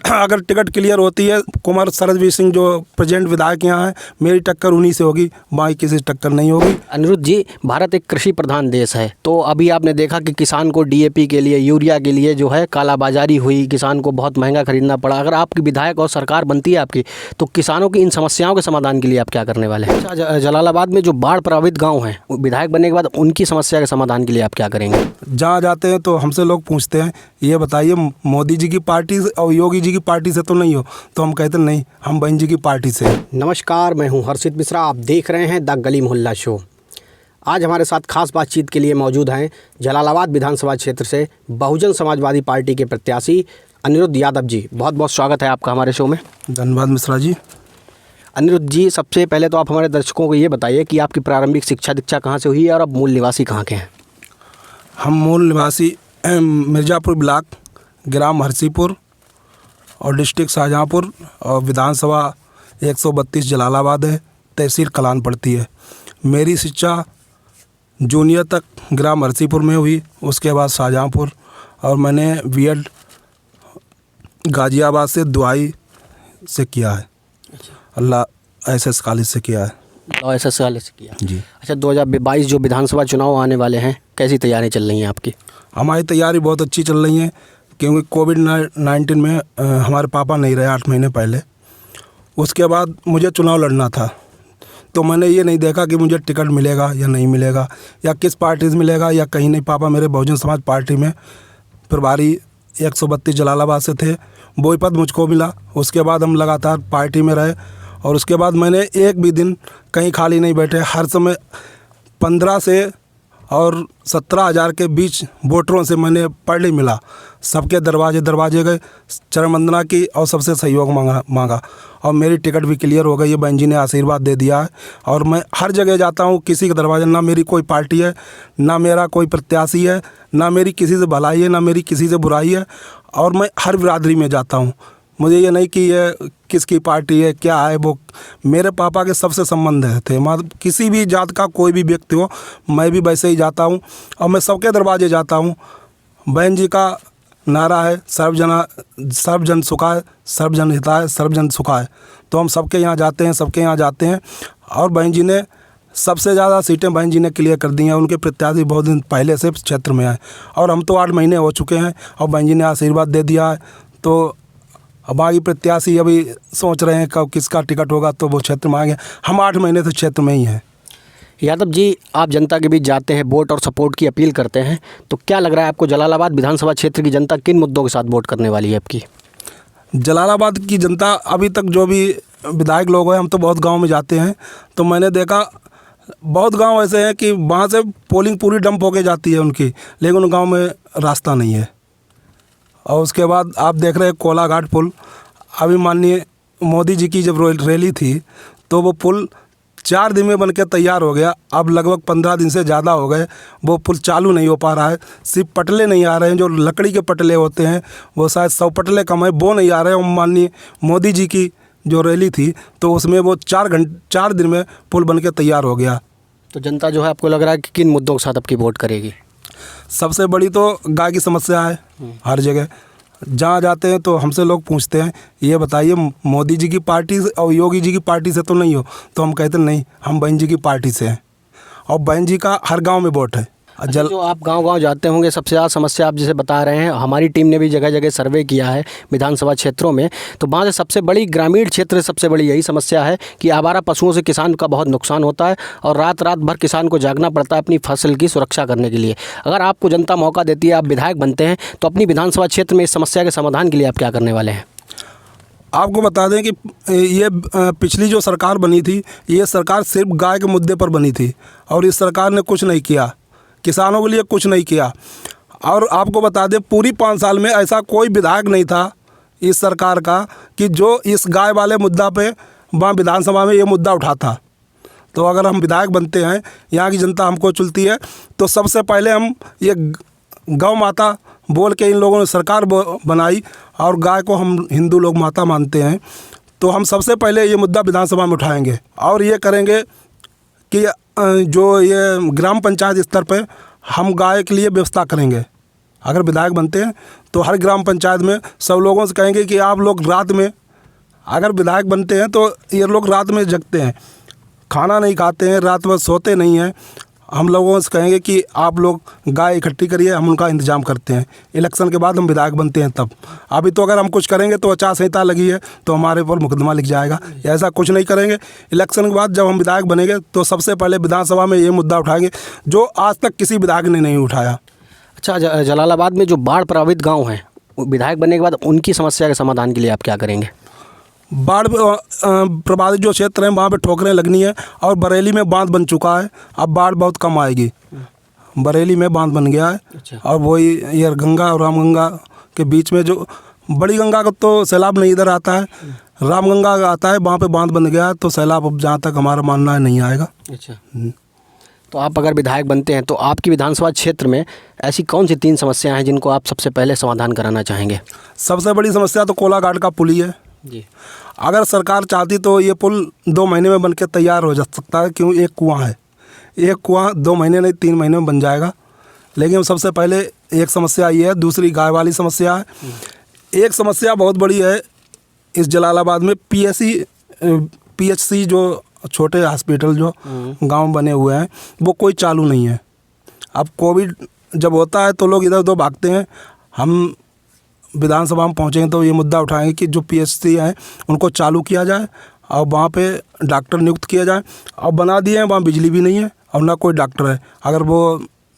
अगर ticket clear होती है, कुमार शरदवीर सिंह जो प्रेजेंट विधायक यहाँ हैं, मेरी टक्कर उन्हीं से होगी, बाकी किसी से टक्कर नहीं होगी। अनिरुद्ध जी, भारत एक कृषि प्रधान देश है, तो अभी आपने देखा कि किसान को डीएपी के लिए, यूरिया के लिए जो है कालाबाजारी हुई, किसान को बहुत महंगा खरीदना पड़ा। अगर आपकी विधायक और सरकार बनती है आपकी, तो किसानों की इन समस्याओं के समाधान के लिए आप क्या करने वाले हैं? अच्छा, जलालाबाद में जो बाढ़ प्रभावित गाँव हैं, विधायक बनने के बाद उनकी समस्या के समाधान के लिए आप क्या करेंगे? जहाँ जाते हैं तो हमसे लोग पूछते हैं, ये बताइए मोदी जी की पार्टी और योगी जी की पार्टी से तो नहीं हो? तो हम कहते नहीं, हम बहन जी की पार्टी से। नमस्कार, मैं हूं हर्षित मिश्रा, आप देख रहे हैं द गली मोहल्ला शो। आज हमारे साथ खास बातचीत के लिए मौजूद हैं जलालाबाद विधानसभा क्षेत्र से बहुजन समाजवादी पार्टी के प्रत्याशी अनिरुद्ध यादव जी। बहुत बहुत स्वागत है आपका हमारे शो में। धन्यवाद मिश्रा जी। अनिरुद्ध जी, सबसे पहले तो आप हमारे दर्शकों को ये बताइए कि आपकी प्रारंभिक शिक्षा दीक्षा कहाँ से हुई है और अब मूल निवासी कहाँ के हैं? हम मूल निवासी मिर्ज़ापुर ब्लॉक, ग्राम हरसीपुर और डिस्ट्रिक्ट शाहजहाँपुर, और विधानसभा 132 जलालाबाद है, तहसील कलान पड़ती है। मेरी शिक्षा जूनियर तक ग्राम हरसीपुर में हुई, उसके बाद शाहजहाँपुर, और मैंने बीएड गाज़ियाबाद से दुआई से किया है। अल्लाह एसएस कॉलेज से किया है। एसएस कॉलेज से किया जी। अच्छा, 2022 जो विधानसभा चुनाव आने वाले हैं, कैसी तैयारी चल रही हैं आपकी? हमारी तैयारी बहुत अच्छी चल रही है, क्योंकि कोविड-19 में हमारे पापा नहीं रहे 8 महीने पहले। उसके बाद मुझे चुनाव लड़ना था, तो मैंने ये नहीं देखा कि मुझे टिकट मिलेगा या नहीं मिलेगा, या किस पार्टी से मिलेगा या कहीं नहीं। पापा मेरे बहुजन समाज पार्टी में प्रभारी 132 जलालाबाद से थे, वही पद मुझको मिला। उसके बाद हम लगातार पार्टी में रहे, और उसके बाद मैंने एक भी दिन कहीं खाली नहीं बैठे। हर समय 15 से और 17,000 के बीच वोटरों से मैंने पढ़ मिला। सबके दरवाजे गए, चरण वंदना की और सबसे सहयोग मांगा और मेरी टिकट भी क्लियर हो गई है। बहन जी ने आशीर्वाद दे दिया है, और मैं हर जगह जाता हूँ, किसी का दरवाज़ा, ना मेरी कोई पार्टी है, ना मेरा कोई प्रत्याशी है, ना मेरी किसी से भलाई है, ना मेरी किसी से बुराई है, और मैं हर बिरादरी में जाता हूँ। मुझे ये नहीं कि ये किसकी पार्टी है, क्या है, वो मेरे पापा के सबसे संबंध थे। मतलब किसी भी जात का कोई भी व्यक्ति हो, मैं भी वैसे ही जाता हूँ, और मैं सबके दरवाजे जाता हूँ। बहन जी का नारा है, सर्वजन सुखाय, सर्वजन हिताय, सर्वजन सुखाय। तो हम सबके यहाँ जाते हैं, और बहन जी ने सबसे ज़्यादा सीटें बहन जी ने क्लियर कर दी हैं। उनके प्रत्याशी बहुत दिन पहले से क्षेत्र में आए, और हम तो 8 महीने हो चुके हैं, और बहन जी ने आशीर्वाद दे दिया है। तो अब आगे प्रत्याशी अभी सोच रहे हैं कब किसका टिकट होगा, तो वो क्षेत्र में आएंगे। हम 8 महीने से क्षेत्र में ही हैं। यादव जी, आप जनता के बीच जाते हैं, वोट और सपोर्ट की अपील करते हैं, तो क्या लग रहा है आपको जलालाबाद विधानसभा क्षेत्र की जनता किन मुद्दों के साथ वोट करने वाली है आपकी? जलालाबाद की जनता अभी तक जो भी विधायक लोग हैं, हम तो बहुत गांव में जाते हैं, तो मैंने देखा बहुत गांव ऐसे हैं कि वहाँ से पोलिंग पूरी डंप होके जाती है उनकी, लेकिन उन गाँव में रास्ता नहीं है। और उसके बाद आप देख रहे हैं कोलाघाट पुल, अभी माननीय मोदी जी की जब रैली थी, तो वो पुल 4 दिन में बनके तैयार हो गया। अब लगभग 15 दिन से ज़्यादा हो गए, वो पुल चालू नहीं हो पा रहा है। सिर्फ पटले नहीं आ रहे हैं, जो लकड़ी के पटले होते हैं, वो शायद 100 पटले कम है, वो नहीं आ रहे हैं। माननीय मोदी जी की जो रैली थी, तो उसमें वो 4 दिन में पुल बनके तैयार हो गया। तो जनता जो है, आपको लग रहा है कि किन मुद्दों के साथ आपकी वोट करेगी? सबसे बड़ी तो गाय की समस्या है। हर जगह जहाँ जाते हैं तो हमसे लोग पूछते हैं, ये बताइए मोदी जी की पार्टी और योगी जी की पार्टी से तो नहीं हो? तो हम कहते नहीं, हम बहन जी की पार्टी से हैं, और बहन जी का हर गांव में वोट है। जो आप गांव-गांव जाते होंगे, सबसे ज़्यादा समस्या आप जैसे बता रहे हैं, हमारी टीम ने भी जगह जगह सर्वे किया है विधानसभा क्षेत्रों में, तो वहाँ से सबसे बड़ी ग्रामीण क्षेत्र सबसे बड़ी यही समस्या है कि आवारा पशुओं से किसान का बहुत नुकसान होता है, और रात भर किसान को जागना पड़ता है अपनी फसल की सुरक्षा करने के लिए। अगर आपको जनता मौका देती है, आप विधायक बनते हैं, तो अपनी विधानसभा क्षेत्र में इस समस्या के समाधान के लिए आप क्या करने वाले हैं? आपको बता दें कि ये पिछली जो सरकार बनी थी, ये सरकार सिर्फ गाय के मुद्दे पर बनी थी, और इस सरकार ने कुछ नहीं किया, किसानों के लिए कुछ नहीं किया। और आपको बता दें, पूरी 5 साल में ऐसा कोई विधायक नहीं था इस सरकार का कि जो इस गाय वाले मुद्दा पे वहाँ विधानसभा में ये मुद्दा उठाता। तो अगर हम विधायक बनते हैं, यहाँ की जनता हमको चुनती है, तो सबसे पहले हम ये गौ माता बोल के इन लोगों ने सरकार बनाई, और गाय को हम हिंदू लोग माता मानते हैं, तो हम सबसे पहले ये मुद्दा विधानसभा में उठाएंगे, और ये करेंगे कि जो ये ग्राम पंचायत स्तर पे हम गाय के लिए व्यवस्था करेंगे। अगर विधायक बनते हैं तो हर ग्राम पंचायत में सब लोगों से कहेंगे कि आप लोग रात में अगर विधायक बनते हैं तो ये लोग रात में जगते हैं, खाना नहीं खाते हैं, रात भर सोते नहीं हैं। हम लोगों से कहेंगे कि आप लोग गाय इकट्ठी करिए, हम उनका इंतजाम करते हैं, इलेक्शन के बाद हम विधायक बनते हैं तब। अभी तो अगर हम कुछ करेंगे तो आचार संहिता लगी है तो हमारे ऊपर मुकदमा लिख जाएगा, ऐसा कुछ नहीं करेंगे। इलेक्शन के बाद जब हम विधायक बनेंगे तो सबसे पहले विधानसभा में ये मुद्दा उठाएंगे जो आज तक किसी विधायक ने नहीं उठाया। अच्छा, जलालाबाद में जो बाढ़ प्रभावित गाँव हैं, विधायक बनने के बाद उनकी समस्या के समाधान के लिए आप क्या करेंगे? बाढ़ प्रभावित जो क्षेत्र हैं वहाँ पे ठोकरें लगनी है, और बरेली में बांध बन चुका है, अब बाढ़ बहुत कम आएगी। बरेली में बांध बन गया है। अच्छा। और वही ये गंगा और रामगंगा के बीच में जो बड़ी गंगा का तो सैलाब नहीं इधर आता है, रामगंगा का आता है, वहाँ पे बांध बन गया है तो सैलाब अब जहाँ तक हमारा मानना है नहीं आएगा। अच्छा, तो आप अगर विधायक बनते हैं तो आपकी विधानसभा क्षेत्र में ऐसी कौन सी 3 समस्याएं हैं जिनको आप सबसे पहले समाधान कराना चाहेंगे? सबसे बड़ी समस्या तो कोलाघाट का पुल ही है जी। अगर सरकार चाहती तो ये पुल 2 महीने में बनके तैयार हो जा सकता है, क्यों एक कुआं है, एक कुआं 2 महीने नहीं 3 महीने में बन जाएगा। लेकिन सबसे पहले एक समस्या ये है, दूसरी गाय वाली समस्या है। एक समस्या बहुत बड़ी है इस जलालाबाद में, पीएचसी जो छोटे हॉस्पिटल जो गांव बने हुए हैं वो कोई चालू नहीं है। अब कोविड जब होता है तो लोग इधर उधर भागते हैं। हम विधानसभा में पहुँचेंगे तो ये मुद्दा उठाएंगे कि जो पीएचसी हैं उनको चालू किया जाए और वहाँ पे डॉक्टर नियुक्त किया जाए। अब बना दिए हैं, वहाँ बिजली भी नहीं है और ना कोई डॉक्टर है। अगर वो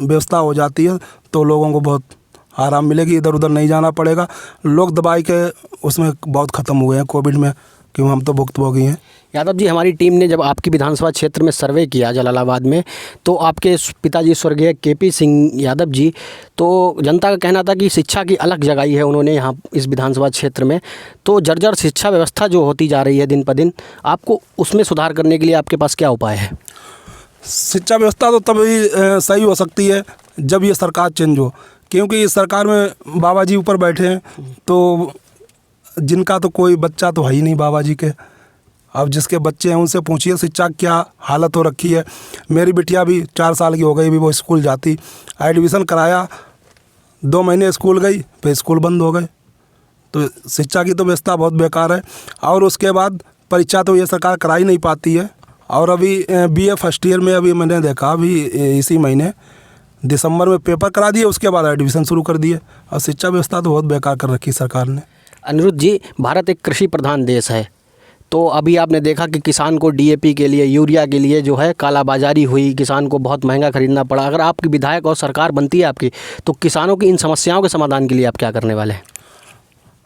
व्यवस्था हो जाती है तो लोगों को बहुत आराम मिलेगी, इधर उधर नहीं जाना पड़ेगा। लोग दवाई के उसमें बहुत ख़त्म हुए हैं कोविड में, क्यों हम तो भुक्तभोगी हैं। यादव जी, हमारी टीम ने जब आपकी विधानसभा क्षेत्र में सर्वे किया जलालाबाद में, तो आपके पिताजी स्वर्गीय केपी सिंह यादव जी, तो जनता का कहना था कि शिक्षा की अलग जगाई है उन्होंने यहाँ इस विधानसभा क्षेत्र में। तो जर्जर शिक्षा व्यवस्था जो होती जा रही है दिन पर दिन, आपको उसमें सुधार करने के लिए आपके पास क्या उपाय है? शिक्षा व्यवस्था तो तभी सही हो सकती है जब ये सरकार चेंज हो, क्योंकि इस सरकार में बाबा जी ऊपर बैठे हैं तो जिनका तो कोई बच्चा तो है ही नहीं बाबा जी के। अब जिसके बच्चे हैं उनसे पूछिए शिक्षा क्या हालत हो रखी है। मेरी बिटिया भी 4 साल की हो गई, भी वो स्कूल जाती, एडमिशन कराया, 2 महीने स्कूल गई, फिर स्कूल बंद हो गए। तो शिक्षा की तो व्यवस्था बहुत बेकार है। और उसके बाद परीक्षा तो ये सरकार करा ही नहीं पाती है। और अभी बीए फर्स्ट ईयर में अभी मैंने देखा, अभी इसी महीने दिसंबर में पेपर करा दिए, उसके बाद एडमिशन शुरू कर दिए। और शिक्षा व्यवस्था तो बहुत बेकार कर रखी सरकार ने। अनिरुद्ध जी, भारत एक कृषि प्रधान देश है, तो अभी आपने देखा कि किसान को डीएपी के लिए, यूरिया के लिए जो है कालाबाजारी हुई, किसान को बहुत महंगा खरीदना पड़ा। अगर आपकी विधायक और सरकार बनती है आपकी, तो किसानों की इन समस्याओं के समाधान के लिए आप क्या करने वाले हैं?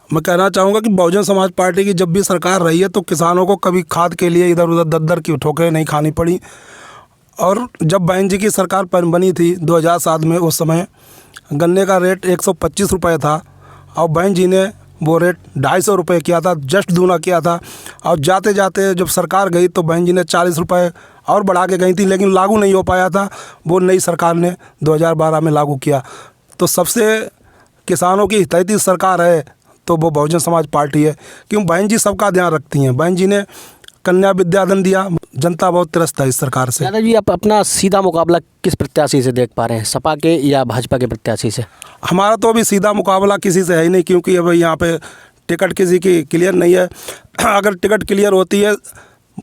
मैं कहना चाहूँगा कि बहुजन समाज पार्टी की जब भी सरकार रही है तो किसानों को कभी खाद के लिए इधर उधर दर की ठोकरें नहीं खानी पड़ी। और जब बहन जी की सरकार बनी थी 2007 में, उस समय गन्ने का रेट 125 रुपये था और बहन जी ने वो रेट 250 रुपये किया था, जस्ट दूना किया था। और जाते जाते जब सरकार गई तो बहन जी ने 40 रुपये और बढ़ा के गई थी, लेकिन लागू नहीं हो पाया था। वो नई सरकार ने 2012 में लागू किया। तो सबसे किसानों की हितैषी सरकार है तो वो बहुजन समाज पार्टी है, क्यों बहन जी सबका ध्यान रखती हैं। बहन जी ने कन्या विद्याधन दिया, जनता बहुत त्रस्त है इस सरकार से। यादव जी, आप अपना सीधा मुकाबला किस प्रत्याशी से देख पा रहे हैं, सपा के या भाजपा के प्रत्याशी से? हमारा तो अभी सीधा मुकाबला किसी से है ही नहीं, क्योंकि अब यहाँ पे टिकट किसी की क्लियर नहीं है। अगर टिकट क्लियर होती है,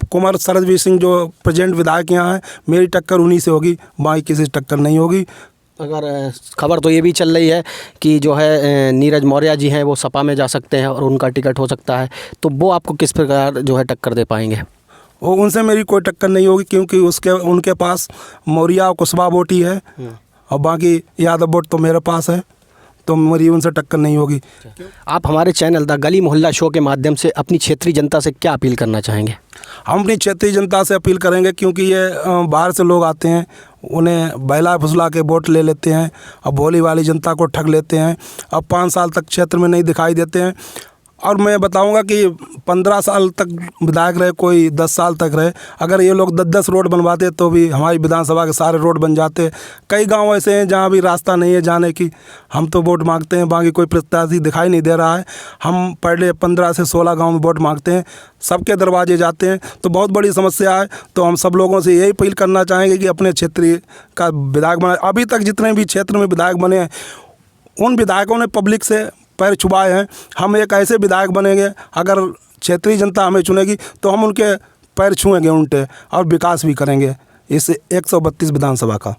कुंवर शरदवीर सिंह जो प्रेजेंट विधायक यहाँ हैं, मेरी टक्कर उन्हीं से होगी, बाकी किसी से टक्कर नहीं होगी। अगर खबर तो ये भी चल रही है कि जो है नीरज मौर्य जी हैं वो सपा में जा सकते हैं और उनका टिकट हो सकता है, तो वो आपको किस प्रकार जो है टक्कर दे पाएंगे? वो उनसे मेरी कोई टक्कर नहीं होगी, क्योंकि उनके पास मौर्य और कुशवाहा वोट ही है और बाकी यादव वोट तो मेरे पास है, तो मेरी उनसे टक्कर नहीं होगी। आप हमारे चैनल द गली मोहल्ला शो के माध्यम से अपनी क्षेत्रीय जनता से क्या अपील करना चाहेंगे? हम अपनी क्षेत्रीय जनता से अपील करेंगे, क्योंकि ये बाहर से लोग आते हैं, उन्हें बहला फुसला के वोट ले लेते हैं और भोली वाली जनता को ठग लेते हैं। अब 5 साल तक क्षेत्र में नहीं दिखाई देते हैं। और मैं बताऊंगा कि 15 साल तक विधायक रहे, कोई 10 साल तक रहे, अगर ये लोग 10-10 रोड बनवाते तो भी हमारी विधानसभा के सारे रोड बन जाते। कई गांव ऐसे हैं जहां भी रास्ता नहीं है जाने की। हम तो वोट मांगते हैं, बाकी कोई प्रत्याशी दिखाई नहीं दे रहा है। हम पहले 15 से 16 गाँव में वोट मांगते हैं, सबके दरवाजे जाते हैं, तो बहुत बड़ी समस्या है। तो हम सब लोगों से यही अपील करना चाहेंगे कि अपने क्षेत्र का विधायक बनाए। अभी तक जितने भी क्षेत्र में विधायक बने हैं, उन विधायकों ने पब्लिक से पैर छुपाए हैं। हम एक ऐसे विधायक बनेंगे, अगर क्षेत्रीय जनता हमें चुनेगी तो हम उनके पैर छुएंगे उल्टे, और विकास भी करेंगे इस 132 विधानसभा का।